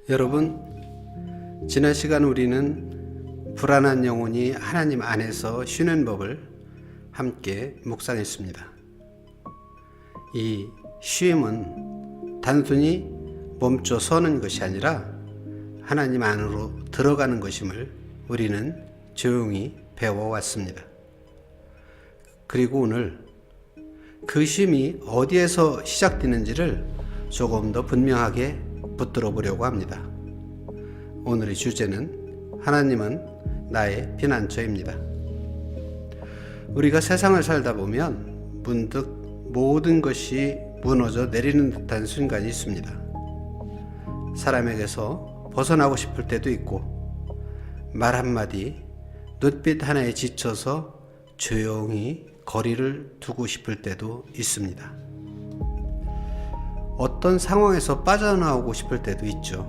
여러분, 지난 시간 우리는 불안한 영혼이 하나님 안에서 쉬는 법을 함께 묵상했습니다. 이 쉼은 단순히 멈춰 서는 것이 아니라 하나님 안으로 들어가는 것임을 우리는 조용히 배워왔습니다. 그리고 오늘 그 쉼이 어디에서 시작되는지를 조금 더 분명하게 붙들어 보려고 합니다. 오늘의 주제는 하나님은 나의 피난처입니다. 우리가 세상을 살다 보면 문득 모든 것이 무너져 내리는 듯한 순간이 있습니다. 사람에게서 벗어나고 싶을 때도 있고, 말 한마디, 눈빛 하나에 지쳐서 조용히 거리를 두고 싶을 때도 있습니다. 어떤 상황에서 빠져나오고 싶을 때도 있죠.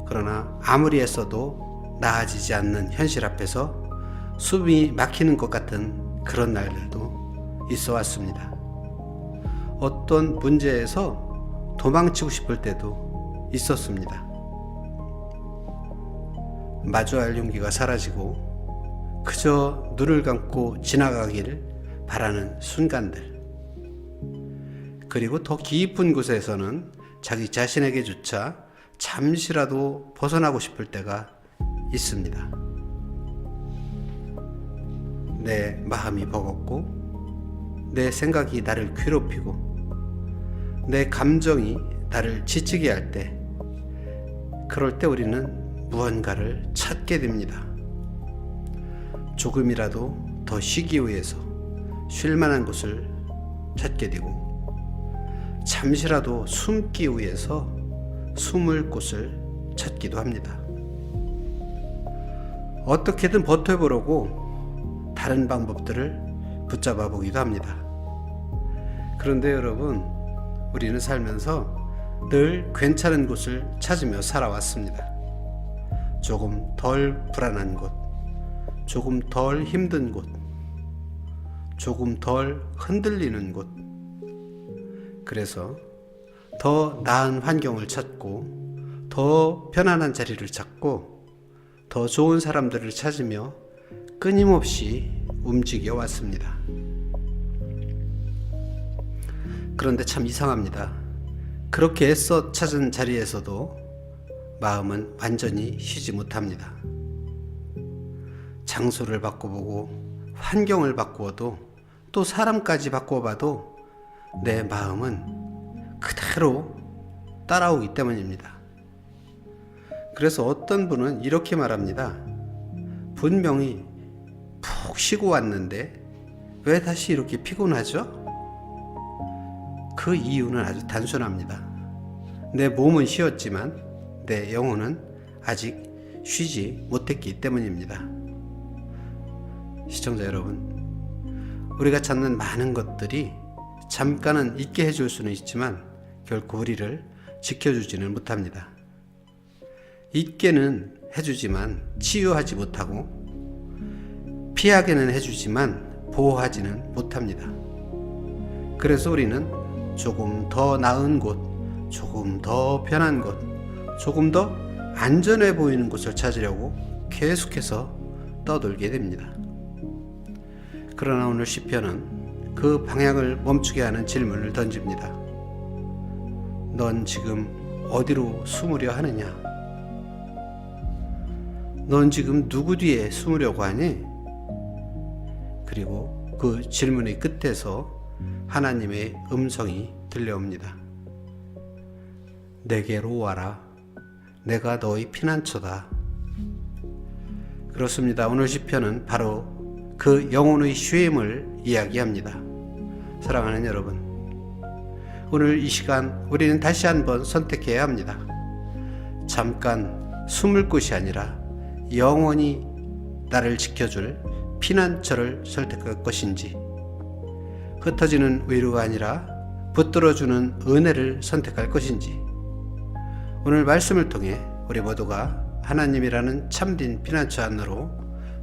그러나 아무리 애써도 나아지지 않는 현실 앞에서 숨이 막히는 것 같은 그런 날들도 있어 왔습니다. 어떤 문제에서 도망치고 싶을 때도 있었습니다. 마주할 용기가 사라지고 그저 눈을 감고 지나가길 바라는 순간들, 그리고 더 깊은 곳에서는 자기 자신에게조차 잠시라도 벗어나고 싶을 때가 있습니다. 내 마음이 버겁고, 내 생각이 나를 괴롭히고, 내 감정이 나를 지치게 할 때, 그럴 때 우리는 무언가를 찾게 됩니다. 조금이라도 더 쉬기 위해서 쉴 만한 곳을 찾게 되고, 잠시라도 숨기 위해서 숨을 곳을 찾기도 합니다. 어떻게든 버텨보려고 다른 방법들을 붙잡아 보기도 합니다. 그런데 여러분, 우리는 살면서 늘 괜찮은 곳을 찾으며 살아왔습니다. 조금 덜 불안한 곳, 조금 덜 힘든 곳, 조금 덜 흔들리는 곳. 그래서 더 나은 환경을 찾고, 더 편안한 자리를 찾고, 더 좋은 사람들을 찾으며 끊임없이 움직여 왔습니다. 그런데 참 이상합니다. 그렇게 애써 찾은 자리에서도 마음은 완전히 쉬지 못합니다. 장소를 바꿔보고, 환경을 바꾸어도, 또 사람까지 바꿔봐도 내 마음은 그대로 따라오기 때문입니다. 그래서 어떤 분은 이렇게 말합니다. 분명히 푹 쉬고 왔는데 왜 다시 이렇게 피곤하죠? 그 이유는 아주 단순합니다. 내 몸은 쉬었지만 내 영혼은 아직 쉬지 못했기 때문입니다. 시청자 여러분, 우리가 찾는 많은 것들이 잠깐은 있게 해줄 수는 있지만 결코 우리를 지켜주지는 못합니다. 있게는 해주지만 치유하지 못하고, 피하게는 해주지만 보호하지는 못합니다. 그래서 우리는 조금 더 나은 곳, 조금 더 편한 곳, 조금 더 안전해 보이는 곳을 찾으려고 계속해서 떠돌게 됩니다. 그러나 오늘 시편은 그 방향을 멈추게 하는 질문을 던집니다. 넌 지금 어디로 숨으려 하느냐? 넌 지금 누구 뒤에 숨으려고 하니? 그리고 그 질문의 끝에서 하나님의 음성이 들려옵니다. 내게로 와라. 내가 너의 피난처다. 그렇습니다. 오늘 시편은 바로 그 영혼의 쉼을 이야기합니다. 사랑하는 여러분, 오늘 이 시간 우리는 다시 한번 선택해야 합니다. 잠깐 숨을 곳이 아니라 영원히 나를 지켜줄 피난처를 선택할 것인지, 흩어지는 위로가 아니라 붙들어주는 은혜를 선택할 것인지, 오늘 말씀을 통해 우리 모두가 하나님이라는 참된 피난처 안으로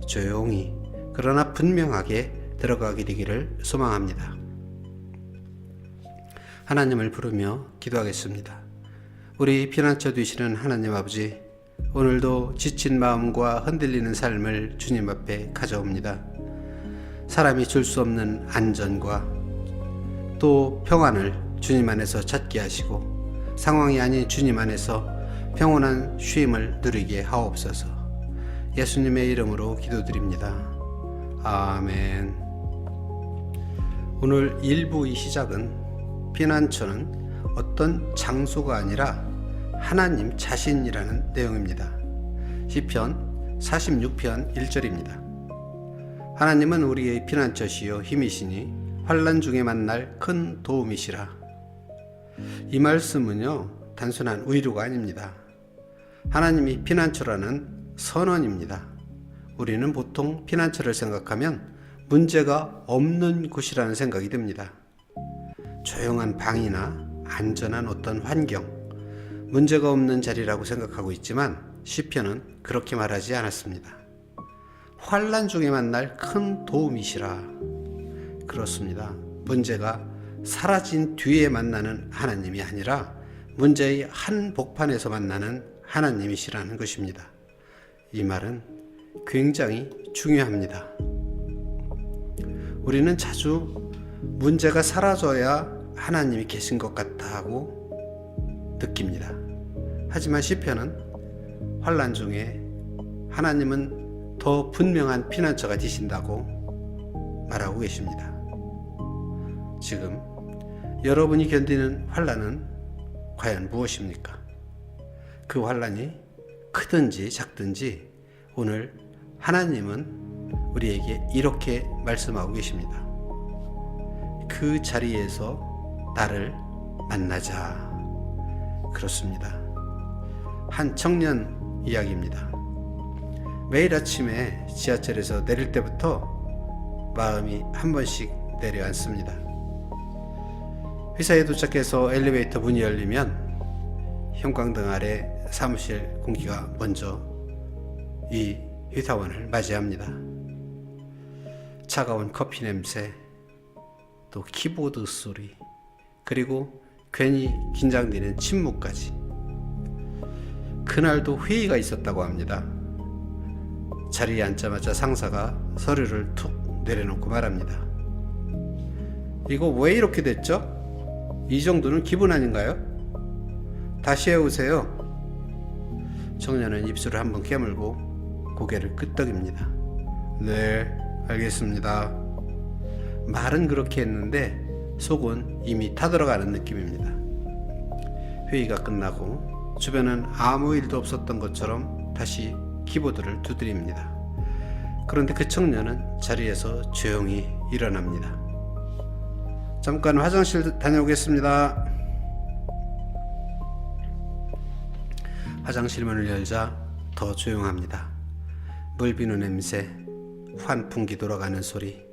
조용히 그러나 분명하게 들어가게 되기를 소망합니다. 하나님을 부르며 기도하겠습니다. 우리 피난처 되시는 하나님 아버지, 오늘도 지친 마음과 흔들리는 삶을 주님 앞에 가져옵니다. 사람이 줄 수 없는 안전과 또 평안을 주님 안에서 찾게 하시고 상황이 아닌 주님 안에서 평온한 쉼을 누리게 하옵소서. 예수님의 이름으로 기도드립니다. 아멘. 오늘 1부 이 시작은 피난처는 어떤 장소가 아니라 하나님 자신이라는 내용입니다. 시편 46편 1절입니다. 하나님은 우리의 피난처시요 힘이시니 환난 중에 만날 큰 도움이시라. 이 말씀은요, 단순한 의료가 아닙니다. 하나님이 피난처라는 선언입니다. 우리는 보통 피난처를 생각하면 문제가 없는 곳이라는 생각이 듭니다. 조용한 방이나 안전한 어떤 환경, 문제가 없는 자리라고 생각하고 있지만 시편은 그렇게 말하지 않았습니다. 환난 중에 만날 큰 도움이시라. 그렇습니다. 문제가 사라진 뒤에 만나는 하나님이 아니라 문제의 한복판에서 만나는 하나님이시라는 것입니다. 이 말은 굉장히 중요합니다. 우리는 자주 문제가 사라져야 하나님이 계신 것 같다 하고 느낍니다. 하지만 시편은 환난 중에 하나님은 더 분명한 피난처가 되신다고 말하고 계십니다. 지금 여러분이 견디는 환난은 과연 무엇입니까? 그 환난이 크든지 작든지 오늘 하나님은 우리에게 이렇게 말씀하고 계십니다. 그 자리에서 나를 만나자. 그렇습니다. 한 청년 이야기입니다. 매일 아침에 지하철에서 내릴 때부터 마음이 한 번씩 내려앉습니다. 회사에 도착해서 엘리베이터 문이 열리면 형광등 아래 사무실 공기가 먼저 이 회사원을 맞이합니다. 차가운 커피 냄새, 또 키보드 소리, 그리고 괜히 긴장되는 침묵까지. 그날도 회의가 있었다고 합니다. 자리에 앉자마자 상사가 서류를 툭 내려놓고 말합니다. 이거 왜 이렇게 됐죠? 이 정도는 기분 아닌가요? 다시 해오세요. 청년은 입술을 한번 깨물고 고개를 끄덕입니다. 네, 알겠습니다. 말은 그렇게 했는데 속은 이미 타들어가는 느낌입니다. 회의가 끝나고 주변은 아무 일도 없었던 것처럼 다시 키보드를 두드립니다. 그런데 그 청년은 자리에서 조용히 일어납니다. 잠깐 화장실 다녀오겠습니다. 화장실 문을 열자 더 조용합니다. 물 비누 냄새, 환풍기 돌아가는 소리,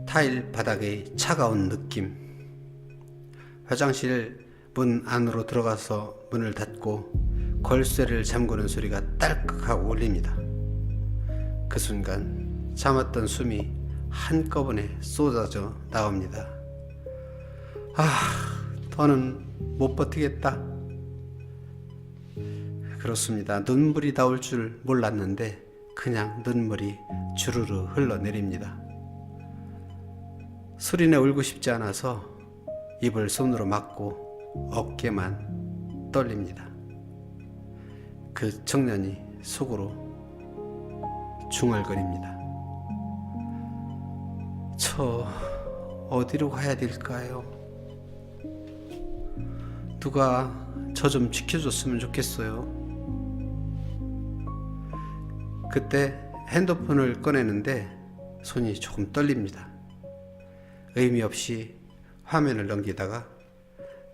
타일 바닥의 차가운 느낌. 화장실 문 안으로 들어가서 문을 닫고 걸쇠를 잠그는 소리가 딸깍하고 울립니다. 그 순간 참았던 숨이 한꺼번에 쏟아져 나옵니다. 더는 못 버티겠다. 그렇습니다. 눈물이 나올 줄 몰랐는데 그냥 눈물이 주르르 흘러내립니다. 소리내 울고 싶지 않아서 입을 손으로 막고 어깨만 떨립니다. 그 청년이 속으로 중얼거립니다. 저 어디로 가야 될까요? 누가 저 좀 지켜줬으면 좋겠어요. 그때 핸드폰을 꺼내는데 손이 조금 떨립니다. 의미 없이 화면을 넘기다가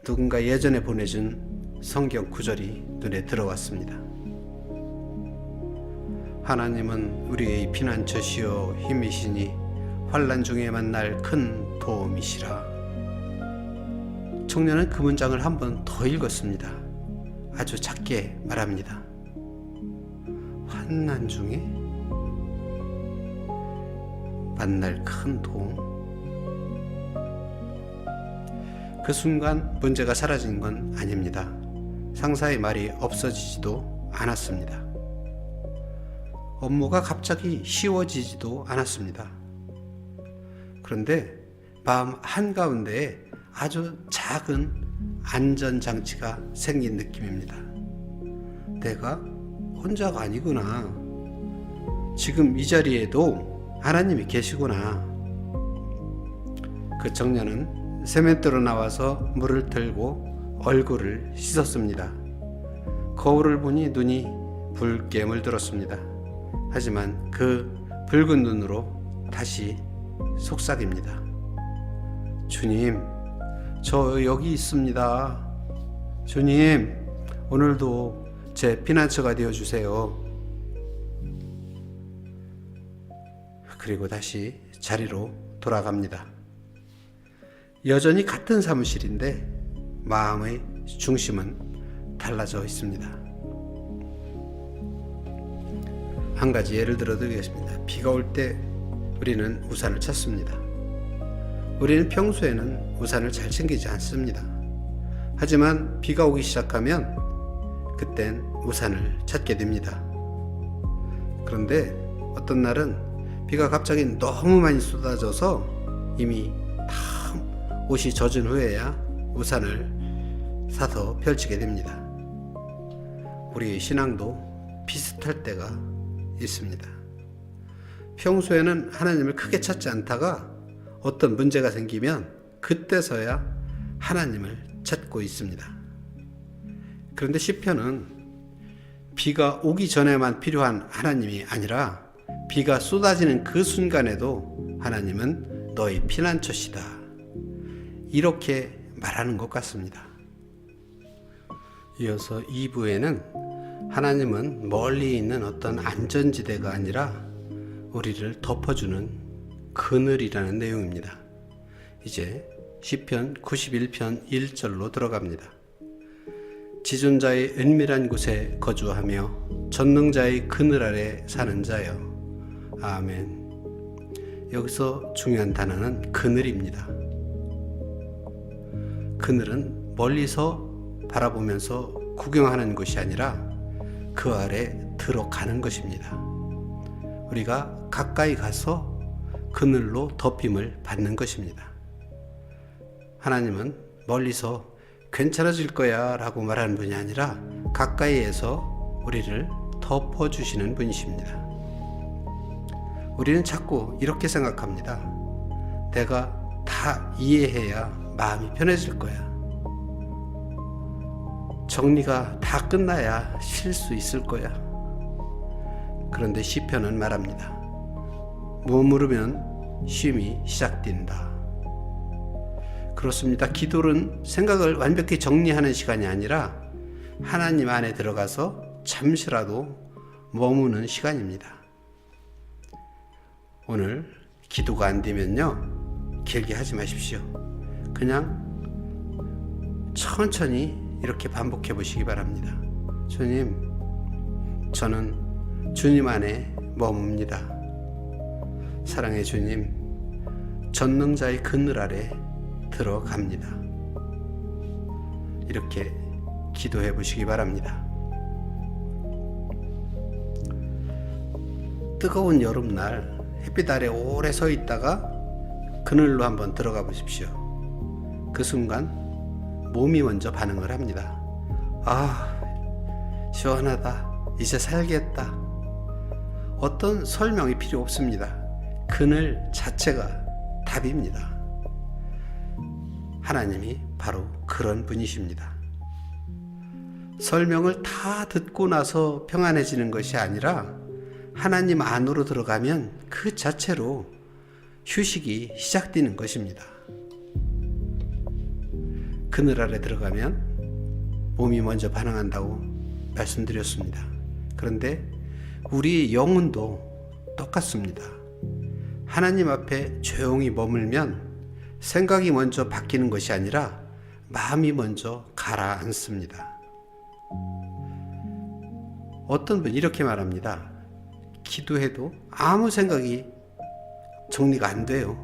누군가 예전에 보내준 성경 구절이 눈에 들어왔습니다. 하나님은 우리의 피난처시요 힘이시니 환난 중에 만날 큰 도움이시라. 청년은 그 문장을 한 번 더 읽었습니다. 아주 작게 말합니다. 환난 중에 만날 큰 도움. 그 순간 문제가 사라진 건 아닙니다. 상사의 말이 없어지지도 않았습니다. 업무가 갑자기 쉬워지지도 않았습니다. 그런데 마음 한가운데에 아주 작은 안전장치가 생긴 느낌입니다. 내가 혼자가 아니구나. 지금 이 자리에도 하나님이 계시구나. 그 청년은 세면대로 나와서 물을 들고 얼굴을 씻었습니다. 거울을 보니 눈이 붉게 물들었습니다. 하지만 그 붉은 눈으로 다시 속삭입니다. 주님, 저 여기 있습니다. 주님, 오늘도 제 피난처가 되어주세요. 그리고 다시 자리로 돌아갑니다. 여전히 같은 사무실인데 마음의 중심은 달라져 있습니다. 한 가지 예를 들어 드리겠습니다. 비가 올 때 우리는 우산을 찾습니다. 우리는 평소에는 우산을 잘 챙기지 않습니다. 하지만 비가 오기 시작하면 그땐 우산을 찾게 됩니다. 그런데 어떤 날은 비가 갑자기 너무 많이 쏟아져서 이미 다 옷이 젖은 후에야 우산을 사서 펼치게 됩니다. 우리의 신앙도 비슷할 때가 있습니다. 평소에는 하나님을 크게 찾지 않다가 어떤 문제가 생기면 그때서야 하나님을 찾고 있습니다. 그런데 시편은 비가 오기 전에만 필요한 하나님이 아니라 비가 쏟아지는 그 순간에도 하나님은 너희 피난처시다, 이렇게 말하는 것 같습니다. 이어서 2부에는 하나님은 멀리 있는 어떤 안전지대가 아니라 우리를 덮어주는 그늘이라는 내용입니다. 이제 시편 91편 1절로 들어갑니다. 지존자의 은밀한 곳에 거주하며 전능자의 그늘 아래 사는 자여. 아멘. 여기서 중요한 단어는 그늘입니다. 그늘은 멀리서 바라보면서 구경하는 것이 아니라 그 아래 들어가는 것입니다. 우리가 가까이 가서 그늘로 덮임을 받는 것입니다. 하나님은 멀리서 괜찮아질 거야 라고 말하는 분이 아니라 가까이에서 우리를 덮어주시는 분이십니다. 우리는 자꾸 이렇게 생각합니다. 내가 다 이해해야 마음이 편해질 거야. 정리가 다 끝나야 쉴 수 있을 거야. 그런데 시편은 말합니다. 머무르면 쉼이 시작된다. 그렇습니다. 기도는 생각을 완벽히 정리하는 시간이 아니라 하나님 안에 들어가서 잠시라도 머무는 시간입니다. 오늘 기도가 안 되면요, 길게 하지 마십시오. 그냥 천천히 이렇게 반복해 보시기 바랍니다. 주님, 저는 주님 안에 머뭅니다. 사랑의 주님, 전능자의 그늘 아래 들어갑니다. 이렇게 기도해 보시기 바랍니다. 뜨거운 여름날 햇빛 아래 오래 서 있다가 그늘로 한번 들어가 보십시오. 그 순간 몸이 먼저 반응을 합니다. 아, 시원하다. 이제 살겠다. 어떤 설명이 필요 없습니다. 그늘 자체가 답입니다. 하나님이 바로 그런 분이십니다. 설명을 다 듣고 나서 평안해지는 것이 아니라 하나님 안으로 들어가면 그 자체로 휴식이 시작되는 것입니다. 그늘 아래 들어가면 몸이 먼저 반응한다고 말씀드렸습니다. 그런데 우리 영혼도 똑같습니다. 하나님 앞에 조용히 머물면 생각이 먼저 바뀌는 것이 아니라 마음이 먼저 가라앉습니다. 어떤 분이 이렇게 말합니다. 기도해도 아무 생각이 정리가 안 돼요.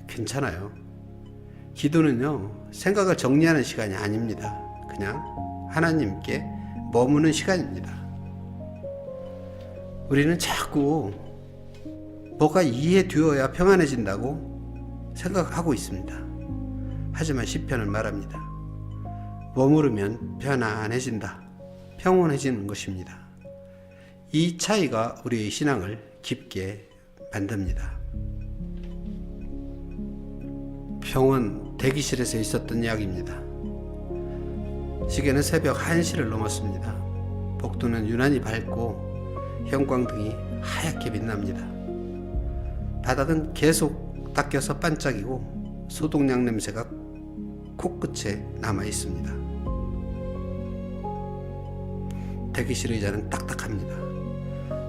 괜찮아요. 기도는요, 생각을 정리하는 시간이 아닙니다. 그냥 하나님께 머무는 시간입니다. 우리는 자꾸 뭐가 이해되어야 평안해진다고 생각하고 있습니다. 하지만 시편은 말합니다. 머무르면 편안해진다. 평온해지는 것입니다. 이 차이가 우리의 신앙을 깊게 만듭니다. 병원 대기실에서 있었던 이야기입니다. 시계는 새벽 1시를 넘었습니다. 복도는 유난히 밝고 형광등이 하얗게 빛납니다. 바닥은 계속 닦여서 반짝이고 소독약 냄새가 코끝에 남아 있습니다. 대기실 의자는 딱딱합니다.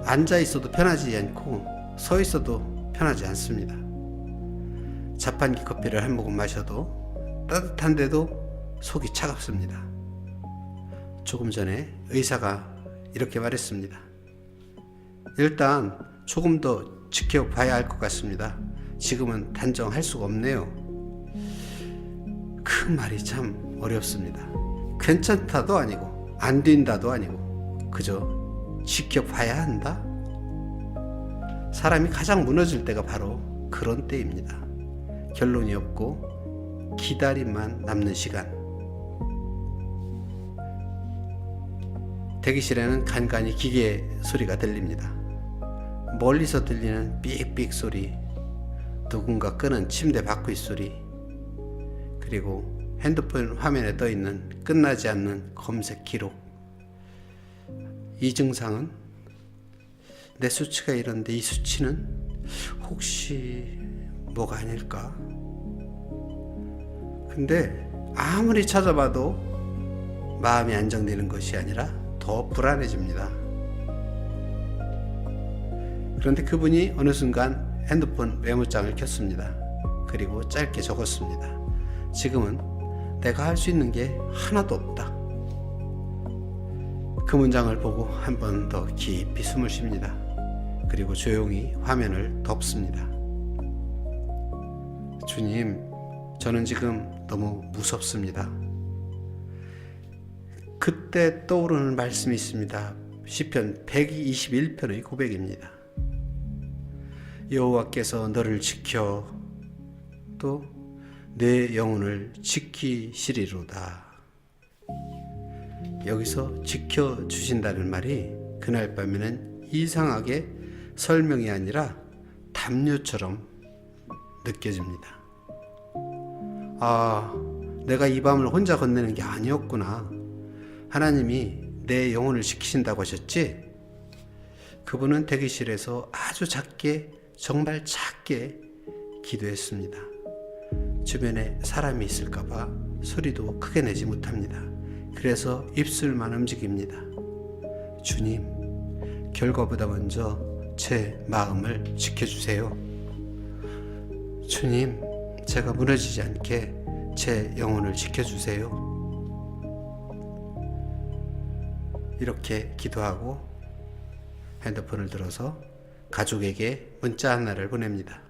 앉아 있어도 편하지 않고 서 있어도 편하지 않습니다. 자판기 커피를 한 모금 마셔도 따뜻한데도 속이 차갑습니다. 조금 전에 의사가 이렇게 말했습니다. 일단 조금 더 지켜봐야 할 것 같습니다. 지금은 단정할 수가 없네요. 그 말이 참 어렵습니다. 괜찮다도 아니고 안 된다도 아니고 그저 지켜봐야 한다? 사람이 가장 무너질 때가 바로 그런 때입니다. 결론이 없고 기다림만 남는 시간. 대기실에는 간간히 기계 소리가 들립니다. 멀리서 들리는 삑삑 소리, 누군가 끄는 침대 바퀴 소리, 그리고 핸드폰 화면에 떠있는 끝나지 않는 검색 기록. 이 증상은 내 수치가 이런데 이 수치는 혹시 뭐가 아닐까? 근데 아무리 찾아봐도 마음이 안정되는 것이 아니라 더 불안해집니다. 그런데 그분이 어느 순간 핸드폰 메모장을 켰습니다. 그리고 짧게 적었습니다. 지금은 내가 할 수 있는 게 하나도 없다. 그 문장을 보고 한 번 더 깊이 숨을 쉽니다. 그리고 조용히 화면을 덮습니다. 주님, 저는 지금 너무 무섭습니다. 그때 떠오르는 말씀이 있습니다. 시편 121편의 고백입니다. 여호와께서 너를 지켜 또 내 영혼을 지키시리로다. 여기서 지켜주신다는 말이 그날 밤에는 이상하게 설명이 아니라 담요처럼 느껴집니다. 아, 내가 이 밤을 혼자 건네는 게 아니었구나. 하나님이 내 영혼을 지키신다고 하셨지? 그분은 대기실에서 아주 작게, 정말 작게 기도했습니다. 주변에 사람이 있을까봐 소리도 크게 내지 못합니다. 그래서 입술만 움직입니다. 주님, 결과보다 먼저 제 마음을 지켜주세요. 주님, 제가 무너지지 않게 제 영혼을 지켜주세요. 이렇게 기도하고 핸드폰을 들어서 가족에게 문자 하나를 보냅니다.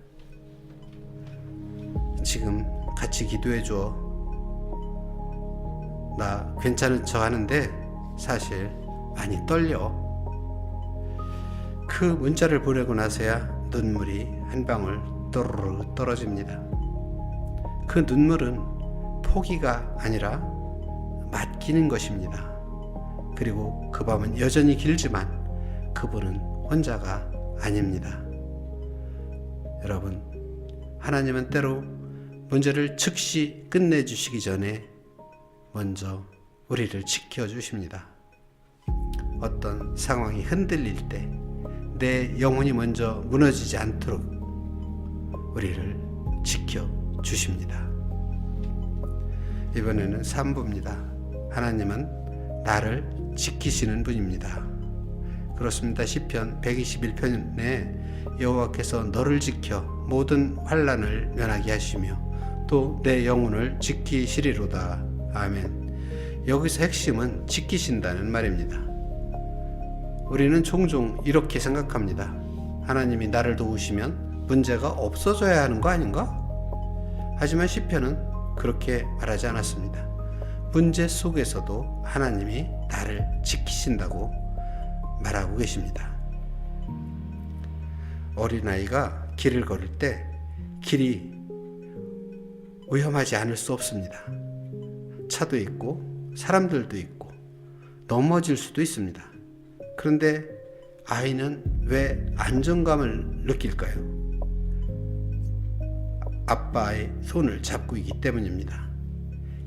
지금 같이 기도해줘. 나 괜찮은 척 하는데 사실 많이 떨려. 그 문자를 보내고 나서야 눈물이 한 방울 또르르 떨어집니다. 그 눈물은 포기가 아니라 맡기는 것입니다. 그리고 그 밤은 여전히 길지만 그분은 혼자가 아닙니다. 여러분, 하나님은 때로 문제를 즉시 끝내주시기 전에 먼저 우리를 지켜주십니다. 어떤 상황이 흔들릴 때 내 영혼이 먼저 무너지지 않도록 우리를 지켜주십니다. 이번에는 3부입니다. 하나님은 나를 지키시는 분입니다. 그렇습니다. 시편 121편에 여호와께서 너를 지켜 모든 환난을 면하게 하시며 또 내 영혼을 지키시리로다. 아멘. 여기서 핵심은 지키신다는 말입니다. 우리는 종종 이렇게 생각합니다. 하나님이 나를 도우시면 문제가 없어져야 하는 거 아닌가? 하지만 시편은 그렇게 말하지 않았습니다. 문제 속에서도 하나님이 나를 지키신다고 말하고 계십니다. 어린아이가 길을 걸을 때 길이 위험하지 않을 수 없습니다. 차도 있고 사람들도 있고 넘어질 수도 있습니다. 그런데 아이는 왜 안정감을 느낄까요? 아빠의 손을 잡고 있기 때문입니다.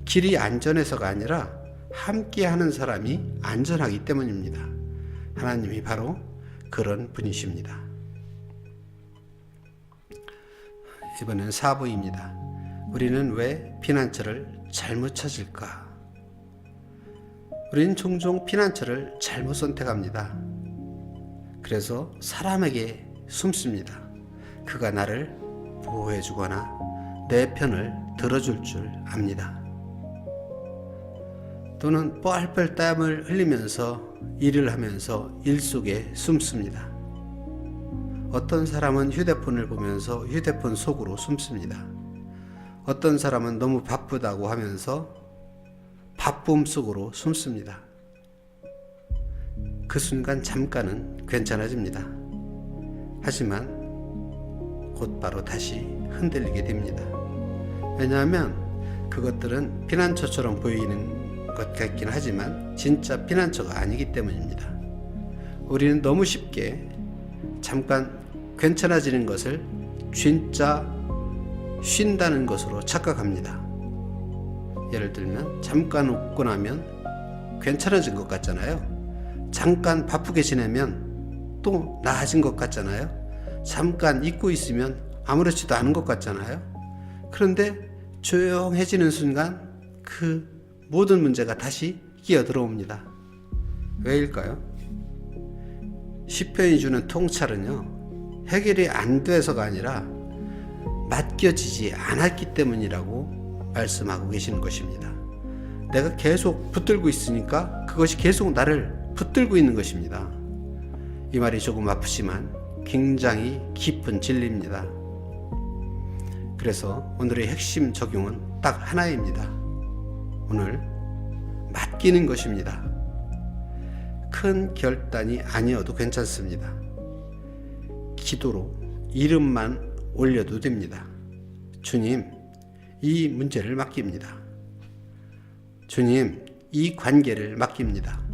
길이 안전해서가 아니라 함께 하는 사람이 안전하기 때문입니다. 하나님이 바로 그런 분이십니다. 이번엔 4부입니다. 우리는 왜 피난처를 잘못 찾을까? 우리는 종종 피난처를 잘못 선택합니다. 그래서 사람에게 숨습니다. 그가 나를 보호해주거나 내 편을 들어줄 줄 압니다. 또는 뻘뻘 땀을 흘리면서 일을 하면서 일 속에 숨습니다. 어떤 사람은 휴대폰을 보면서 휴대폰 속으로 숨습니다. 어떤 사람은 너무 바쁘다고 하면서 바쁨 속으로 숨습니다. 그 순간 잠깐은 괜찮아집니다. 하지만 곧바로 다시 흔들리게 됩니다. 왜냐하면 그것들은 피난처처럼 보이는 것 같긴 하지만 진짜 피난처가 아니기 때문입니다. 우리는 너무 쉽게 잠깐 괜찮아지는 것을 진짜 쉰다는 것으로 착각합니다. 예를 들면 잠깐 웃고 나면 괜찮아진 것 같잖아요. 잠깐 바쁘게 지내면 또 나아진 것 같잖아요. 잠깐 잊고 있으면 아무렇지도 않은 것 같잖아요. 그런데 조용해지는 순간 그 모든 문제가 다시 끼어들어옵니다. 왜일까요? 시편이 주는 통찰은요, 해결이 안 돼서가 아니라 맡겨지지 않았기 때문이라고 말씀하고 계시는 것입니다. 내가 계속 붙들고 있으니까 그것이 계속 나를 붙들고 있는 것입니다. 이 말이 조금 아프지만 굉장히 깊은 진리입니다. 그래서 오늘의 핵심 적용은 딱 하나입니다. 오늘 맡기는 것입니다. 큰 결단이 아니어도 괜찮습니다. 기도로 이름만 올려도 됩니다. 주님, 이 문제를 맡깁니다. 주님, 이 관계를 맡깁니다.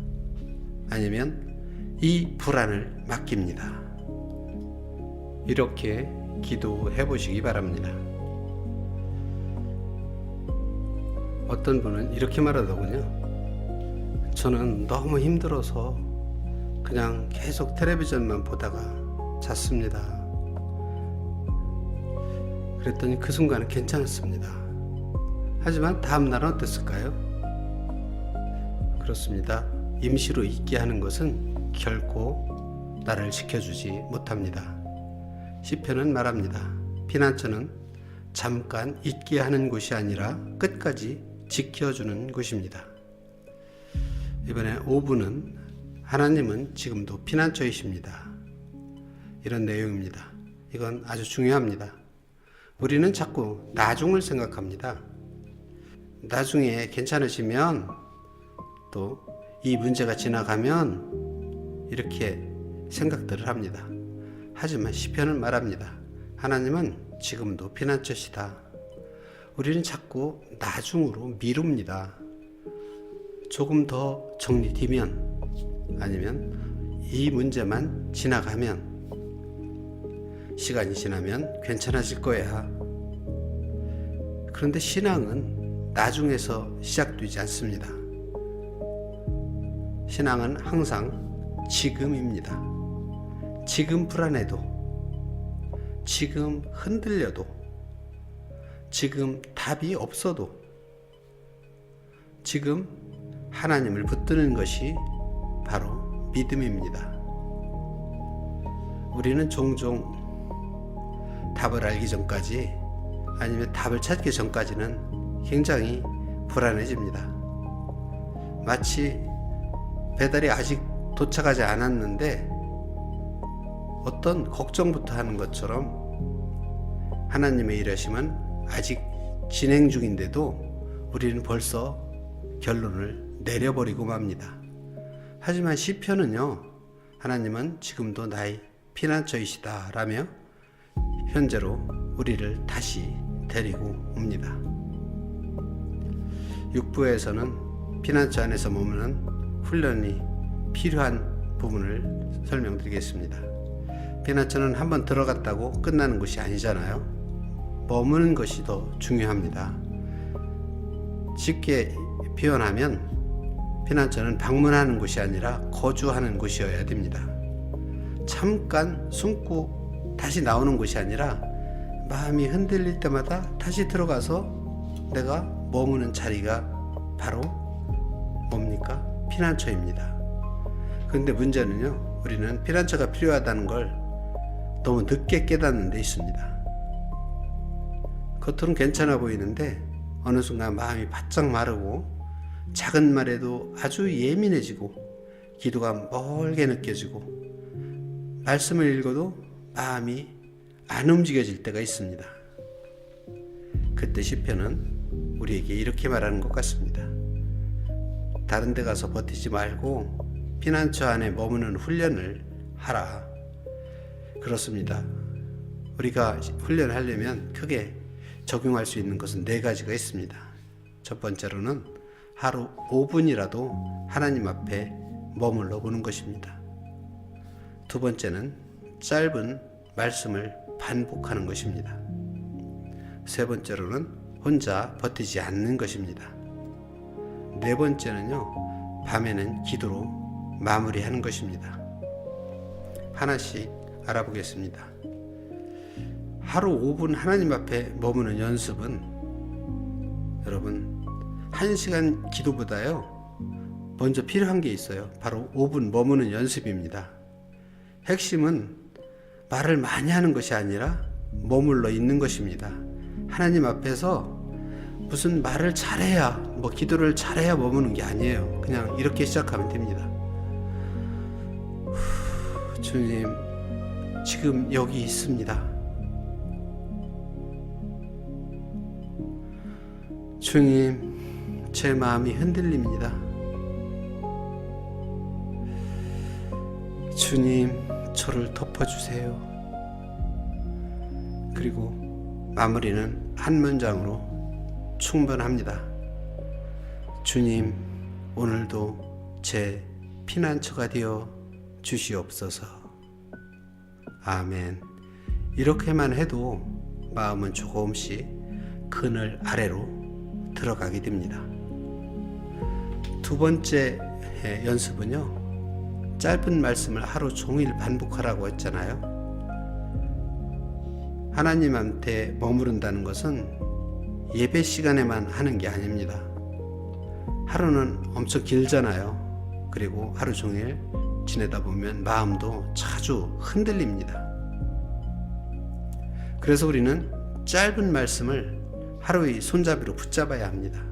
아니면 이 불안을 맡깁니다. 이렇게 기도해 보시기 바랍니다. 어떤 분은 이렇게 말하더군요. 저는 너무 힘들어서 그냥 계속 텔레비전만 보다가 잤습니다. 그랬더니 그 순간은 괜찮았습니다. 하지만 다음 날은 어땠을까요? 그렇습니다. 임시로 잊게 하는 것은 결코 나를 지켜주지 못합니다. 시편은 말합니다. 피난처는 잠깐 잊게 하는 곳이 아니라 끝까지 지켜주는 곳입니다. 이번에 5부는 하나님은 지금도 피난처이십니다. 이런 내용입니다. 이건 아주 중요합니다. 우리는 자꾸 나중을 생각합니다. 나중에 괜찮으시면 또 이 문제가 지나가면 이렇게 생각들을 합니다. 하지만 시편은 말합니다. 하나님은 지금도 피난처시다. 우리는 자꾸 나중으로 미룹니다. 조금 더 정리되면 아니면 이 문제만 지나가면 시간이 지나면 괜찮아질 거야. 그런데 신앙은 나중에서 시작되지 않습니다. 신앙은 항상 지금입니다. 지금 불안해도, 지금 흔들려도, 지금 답이 없어도, 지금 하나님을 붙드는 것이 바로 믿음입니다. 우리는 종종 답을 알기 전까지 아니면 답을 찾기 전까지는 굉장히 불안해집니다. 마치 배달이 아직 도착하지 않았는데 어떤 걱정부터 하는 것처럼 하나님의 일하심은 아직 진행 중인데도 우리는 벌써 결론을 내려버리고 맙니다. 하지만 시편은요, 하나님은 지금도 나의 피난처이시다 라며 현재로 우리를 다시 데리고 옵니다. 6부에서는 피난처 안에서 머무는 훈련이 필요한 부분을 설명드리겠습니다. 피난처는 한번 들어갔다고 끝나는 것이 아니잖아요. 머무는 것이 더 중요합니다. 쉽게 표현하면 피난처는 방문하는 곳이 아니라 거주하는 곳이어야 됩니다. 잠깐 숨고 다시 나오는 곳이 아니라 마음이 흔들릴 때마다 다시 들어가서 내가 머무는 자리가 바로 뭡니까? 피난처입니다. 그런데 문제는요, 우리는 피난처가 필요하다는 걸 너무 늦게 깨닫는 데 있습니다. 겉으로는 괜찮아 보이는데 어느 순간 마음이 바짝 마르고 작은 말에도 아주 예민해지고 기도가 멀게 느껴지고 말씀을 읽어도 마음이 안 움직여질 때가 있습니다. 그때 시편은 우리에게 이렇게 말하는 것 같습니다. 다른 데 가서 버티지 말고 피난처 안에 머무는 훈련을 하라. 그렇습니다. 우리가 훈련을 하려면 크게 적용할 수 있는 것은 4가지가 있습니다. 첫 번째로는 하루 5분이라도 하나님 앞에 머물러 보는 것입니다. 두 번째는 짧은 말씀을 반복하는 것입니다. 세 번째로는 혼자 버티지 않는 것입니다. 네 번째는요, 밤에는 기도로 마무리하는 것입니다. 하나씩 알아보겠습니다. 하루 5분 하나님 앞에 머무는 연습은 여러분 1시간 기도보다요 먼저 필요한 게 있어요. 바로 5분 머무는 연습입니다. 핵심은 말을 많이 하는 것이 아니라 머물러 있는 것입니다. 하나님 앞에서 무슨 말을 잘해야 기도를 잘해야 머무는 게 아니에요. 그냥 이렇게 시작하면 됩니다. 주님, 지금 여기 있습니다. 주님, 제 마음이 흔들립니다. 주님, 저를 덮어주세요. 그리고 마무리는 한 문장으로 충분합니다. 주님, 오늘도 제 피난처가 되어 주시옵소서. 아멘. 이렇게만 해도 마음은 조금씩 그늘 아래로 들어가게 됩니다. 두 번째 연습은요, 짧은 말씀을 하루 종일 반복하라고 했잖아요. 하나님한테 머무른다는 것은 예배 시간에만 하는 게 아닙니다. 하루는 엄청 길잖아요. 그리고 하루 종일 지내다 보면 마음도 자주 흔들립니다. 그래서 우리는 짧은 말씀을 하루의 손잡이로 붙잡아야 합니다.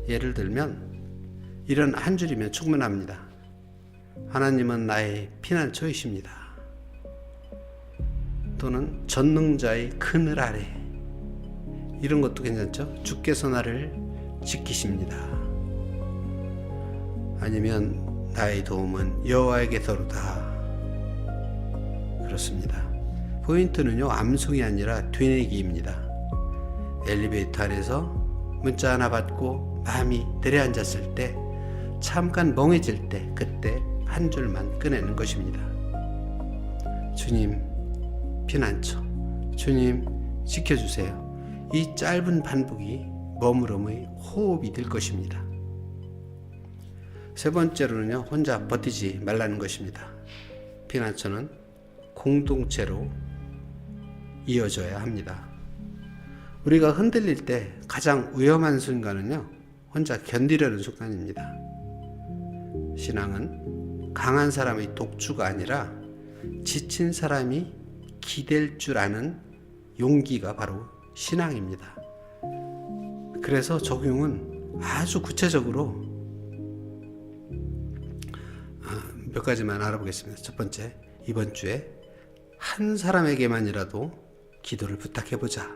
예를 들면 이런 한 줄이면 충분합니다. 하나님은 나의 피난처이십니다. 또는 전능자의 그늘 아래, 이런 것도 괜찮죠? 주께서 나를 지키십니다. 아니면 나의 도움은 여호와에게서로다. 그렇습니다. 포인트는요, 암송이 아니라 되뇌기입니다. 엘리베이터 안에서 문자 하나 받고 마음이 내려앉았을 때, 잠깐 멍해질 때, 그때 한 줄만 꺼내는 것입니다. 주님, 피난처, 주님, 지켜주세요. 이 짧은 반복이 머무름의 호흡이 될 것입니다. 세 번째로는요, 혼자 버티지 말라는 것입니다. 피난처는 공동체로 이어져야 합니다. 우리가 흔들릴 때 가장 위험한 순간은요, 혼자 견디려는 순간입니다. 신앙은 강한 사람의 독주가 아니라 지친 사람이 기댈 줄 아는 용기가 바로 신앙입니다. 그래서 적용은 아주 구체적으로 몇 가지만 알아보겠습니다. 첫 번째, 이번 주에 한 사람에게만이라도 기도를 부탁해보자.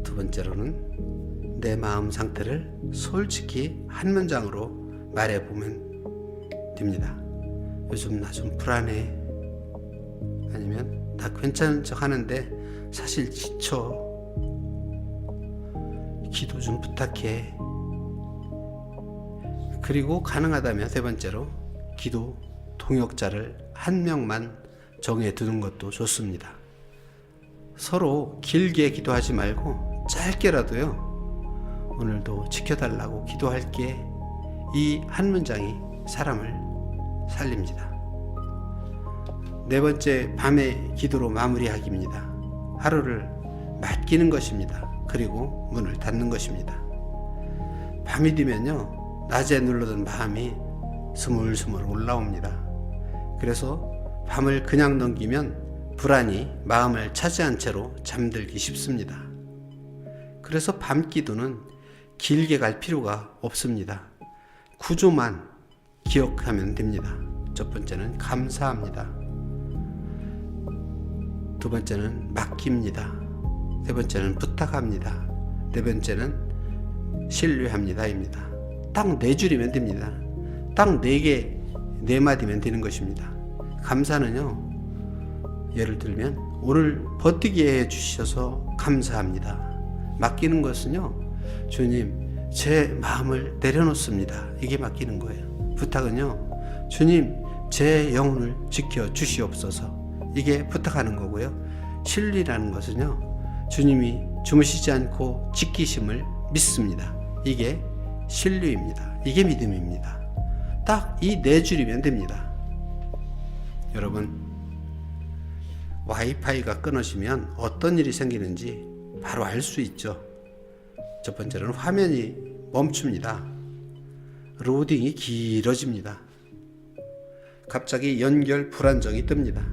두 번째로는 내 마음 상태를 솔직히 한 문장으로 말해보면 됩니다. 요즘 나 좀 불안해. 아니면 나 괜찮은 척 하는데 사실 지쳐. 기도 좀 부탁해. 그리고 가능하다면 세 번째로 기도 동역자를 한 명만 정해두는 것도 좋습니다. 서로 길게 기도하지 말고 짧게라도요, 오늘도 지켜달라고 기도할게. 이 한 문장이 사람을 살립니다. 네 번째, 밤의 기도로 마무리하기입니다. 하루를 맡기는 것입니다. 그리고 문을 닫는 것입니다. 밤이 되면요, 낮에 눌러둔 마음이 스물스물 올라옵니다. 그래서 밤을 그냥 넘기면 불안이 마음을 차지한 채로 잠들기 쉽습니다. 그래서 밤 기도는 길게 갈 필요가 없습니다. 구조만 기억하면 됩니다. 첫 번째는 감사합니다. 두 번째는 맡깁니다. 세 번째는 부탁합니다. 네 번째는 신뢰합니다입니다. 딱 4줄이면 됩니다. 딱 4개, 4마디면 되는 것입니다. 감사는요, 예를 들면 오늘 버티게 해주셔서 감사합니다. 맡기는 것은요, 주님 제 마음을 내려놓습니다. 이게 맡기는 거예요. 부탁은요, 주님 제 영혼을 지켜 주시옵소서. 이게 부탁하는 거고요. 신뢰라는 것은요, 주님이 주무시지 않고 지키심을 믿습니다. 이게 신뢰입니다. 이게 믿음입니다. 딱 이 4줄이면 됩니다. 여러분, 와이파이가 끊어지면 어떤 일이 생기는지 바로 알 수 있죠. 첫 번째로는 화면이 멈춥니다. 로딩이 길어집니다. 갑자기 연결 불안정이 뜹니다.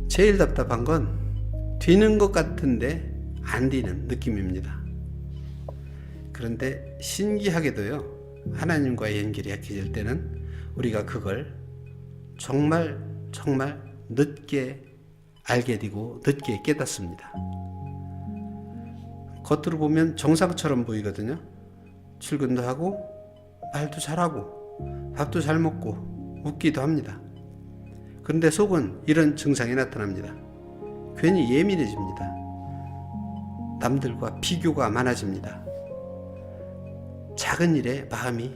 제일 답답한 건 되는 것 같은데 안 되는 느낌입니다. 그런데 신기하게도요, 하나님과의 연결이 약해질 때는 우리가 그걸 정말 늦게 알게 되고 늦게 깨닫습니다. 겉으로 보면 정상처럼 보이거든요. 출근도 하고 말도 잘하고 밥도 잘 먹고 웃기도 합니다. 그런데 속은 이런 증상이 나타납니다. 괜히 예민해집니다. 남들과 비교가 많아집니다. 작은 일에 마음이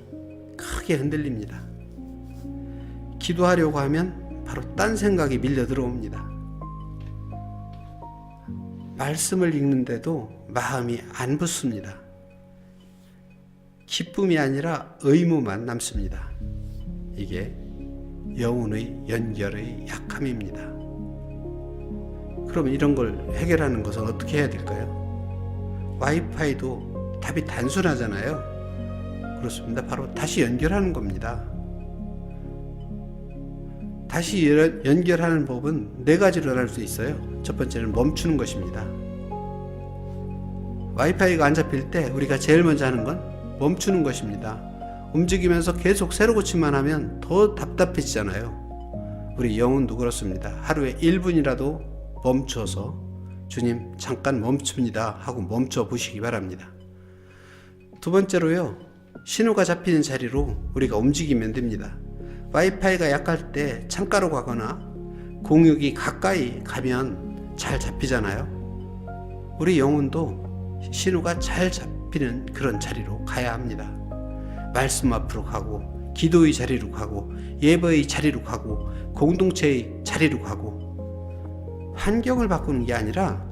크게 흔들립니다. 기도하려고 하면 바로 딴 생각이 밀려 들어옵니다. 말씀을 읽는데도 마음이 안 붙습니다. 기쁨이 아니라 의무만 남습니다. 이게 영혼의 연결의 약함입니다. 그럼 이런 걸 해결하는 것은 어떻게 해야 될까요? 와이파이도 답이 단순하잖아요. 그렇습니다. 바로 다시 연결하는 겁니다. 다시 연결하는 법은 4가지로 할 수 있어요. 첫 번째는 멈추는 것입니다. 와이파이가 안 잡힐 때 우리가 제일 먼저 하는 건 멈추는 것입니다. 움직이면서 계속 새로 고치만 하면 더 답답해지잖아요. 우리 영혼도 그렇습니다. 하루에 1분이라도 멈춰서 주님 잠깐 멈춥니다 하고 멈춰 보시기 바랍니다. 두 번째로요, 신호가 잡히는 자리로 우리가 움직이면 됩니다. 와이파이가 약할 때 창가로 가거나 공역이 가까이 가면 잘 잡히잖아요. 우리 영혼도 신호가 잘 잡히는 그런 자리로 가야 합니다. 말씀 앞으로 가고, 기도의 자리로 가고, 예배의 자리로 가고, 공동체의 자리로 가고, 환경을 바꾸는 게 아니라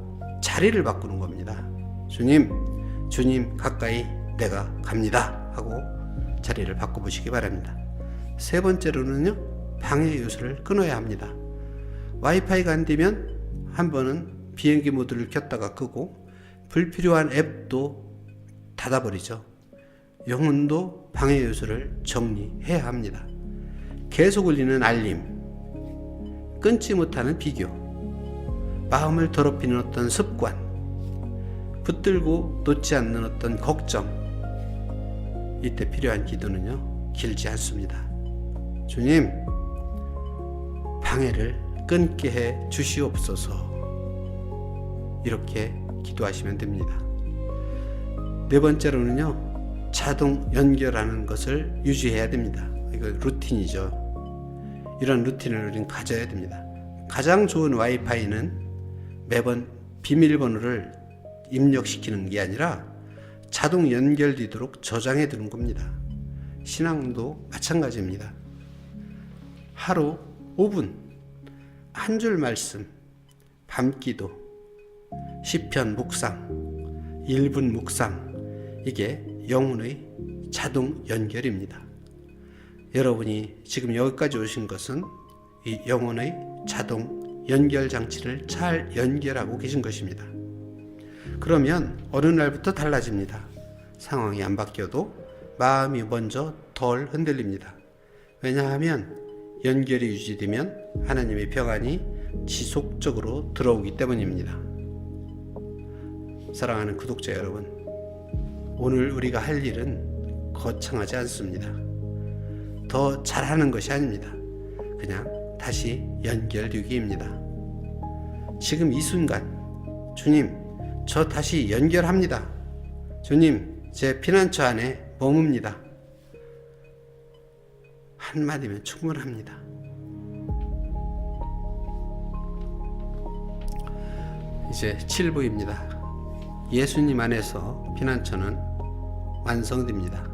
자리를 바꾸는 겁니다. 주님 가까이 내가 갑니다 하고 자리를 바꿔보시기 바랍니다. 세 번째로는요, 방해 요소를 끊어야 합니다. 와이파이가 안 되면 한 번은 비행기 모드를 켰다가 끄고 불필요한 앱도 닫아버리죠. 영혼도 방해 요소를 정리해야 합니다. 계속 울리는 알림, 끊지 못하는 비교, 마음을 더럽히는 어떤 습관, 붙들고 놓지 않는 어떤 걱정, 이때 필요한 기도는요, 길지 않습니다. 주님, 방해를 끊게 해 주시옵소서. 이렇게 기도하시면 됩니다. 네 번째로는요, 자동 연결하는 것을 유지해야 됩니다. 이거 루틴이죠. 이런 루틴을 우리는 가져야 됩니다. 가장 좋은 와이파이는 매번 비밀번호를 입력시키는 게 아니라 자동 연결되도록 저장해 두는 겁니다. 신앙도 마찬가지입니다. 하루 5분 한 줄 말씀, 밤기도, 시편 묵상, 1분 묵상, 이게 영혼의 자동 연결입니다. 여러분이 지금 여기까지 오신 것은 이 영혼의 자동 연결 장치를 잘 연결하고 계신 것입니다. 그러면 어느 날부터 달라집니다. 상황이 안 바뀌어도 마음이 먼저 덜 흔들립니다. 왜냐하면 연결이 유지되면 하나님의 평안이 지속적으로 들어오기 때문입니다. 사랑하는 구독자 여러분, 오늘 우리가 할 일은 거창하지 않습니다. 더 잘하는 것이 아닙니다. 그냥 다시 연결되기입니다. 지금 이 순간, 주님, 저 다시 연결합니다. 주님, 제 피난처 안에 머뭅니다. 한마디면 충분합니다. 이제 7부입니다. 예수님 안에서 피난처는 완성됩니다.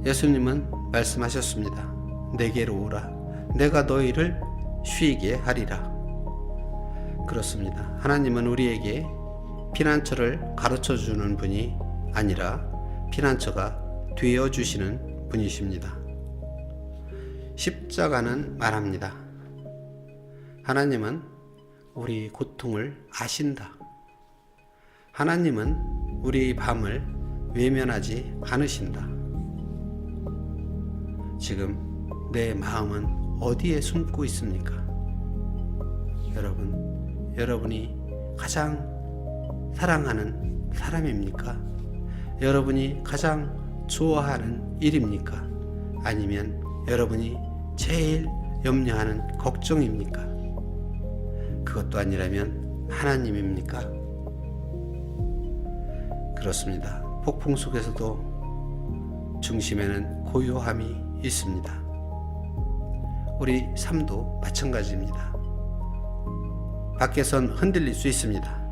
예수님은 말씀하셨습니다. 내게로 오라. 내가 너희를 쉬게 하리라. 그렇습니다. 하나님은 우리에게 피난처를 가르쳐 주는 분이 아니라 피난처가 되어 주시는 분이십니다. 십자가는 말합니다. 하나님은 우리 고통을 아신다. 하나님은 우리 밤을 외면하지 않으신다. 지금 내 마음은 어디에 숨고 있습니까? 여러분이 가장 사랑하는 사람입니까? 여러분이 가장 좋아하는 일입니까? 아니면 여러분이 제일 염려하는 걱정입니까? 그것도 아니라면 하나님입니까? 그렇습니다. 폭풍 속에서도 중심에는 고요함이 있습니다. 우리 삶도 마찬가지입니다. 밖에선 흔들릴 수 있습니다.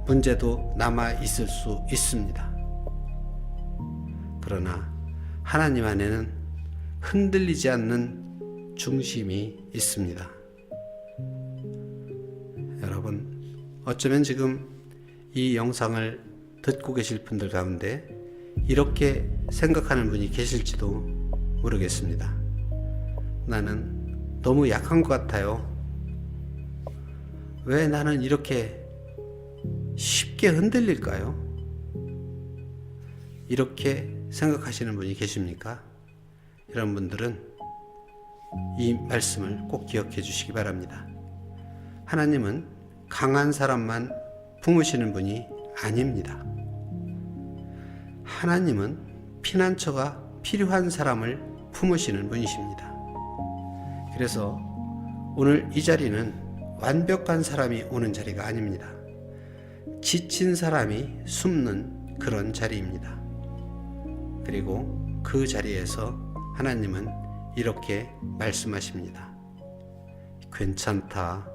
문제도 남아 있을 수 있습니다. 그러나 하나님 안에는 흔들리지 않는 중심이 있습니다. 여러분, 어쩌면 지금 이 영상을 듣고 계실 분들 가운데 이렇게 생각하는 분이 계실지도 모르겠습니다. 나는 너무 약한 것 같아요. 왜 나는 이렇게 쉽게 흔들릴까요? 이렇게 생각하시는 분이 계십니까? 이런 분들은 이 말씀을 꼭 기억해 주시기 바랍니다. 하나님은 강한 사람만 품으시는 분이 아닙니다. 하나님은 피난처가 필요한 사람을 품으시는 분이십니다. 그래서 오늘 이 자리는 완벽한 사람이 오는 자리가 아닙니다. 지친 사람이 숨는 그런 자리입니다. 그리고 그 자리에서 하나님은 이렇게 말씀하십니다. 괜찮다.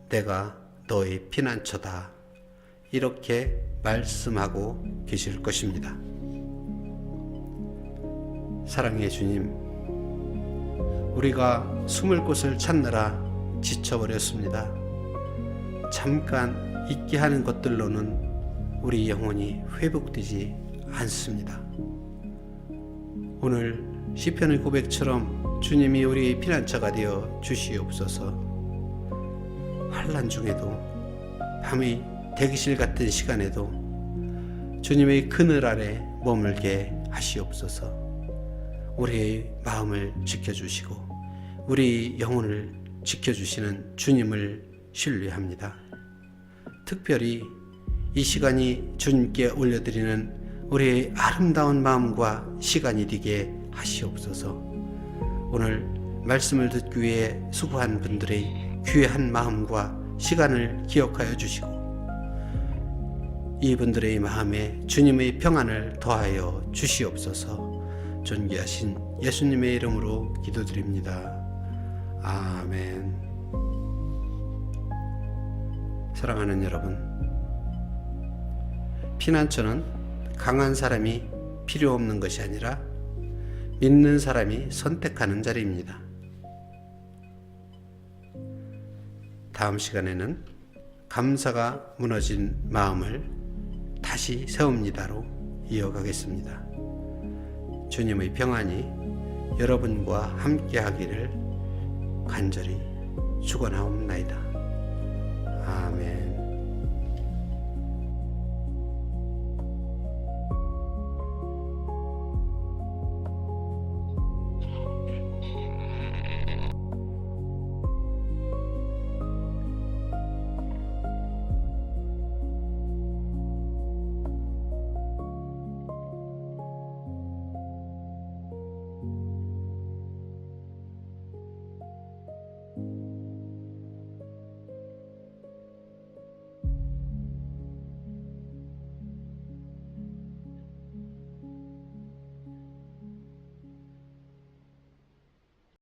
내가 너의 피난처다. 이렇게 말씀하고 계실 것입니다. 사랑의 주님, 우리가 숨을 곳을 찾느라 지쳐버렸습니다. 잠깐 있게 하는 것들로는 우리 영혼이 회복되지 않습니다. 오늘 시편의 고백처럼 주님이 우리의 피난처가 되어 주시옵소서. 환난 중에도, 밤의 대기실 같은 시간에도 주님의 그늘 아래 머물게 하시옵소서. 우리의 마음을 지켜주시고 우리 영혼을 지켜주시는 주님을 신뢰합니다. 특별히 이 시간이 주님께 올려드리는 우리의 아름다운 마음과 시간이 되게 하시옵소서. 오늘 말씀을 듣기 위해 수고한 분들의 귀한 마음과 시간을 기억하여 주시고 이분들의 마음에 주님의 평안을 더하여 주시옵소서. 존귀하신 예수님의 이름으로 기도드립니다. 아멘. 사랑하는 여러분, 피난처는 강한 사람이 필요 없는 것이 아니라 믿는 사람이 선택하는 자리입니다. 다음 시간에는 감사가 무너진 마음을 다시 세웁니다로 이어가겠습니다. 주님의 평안이 여러분과 함께 하기를 간절히 축원하옵나이다. 아멘.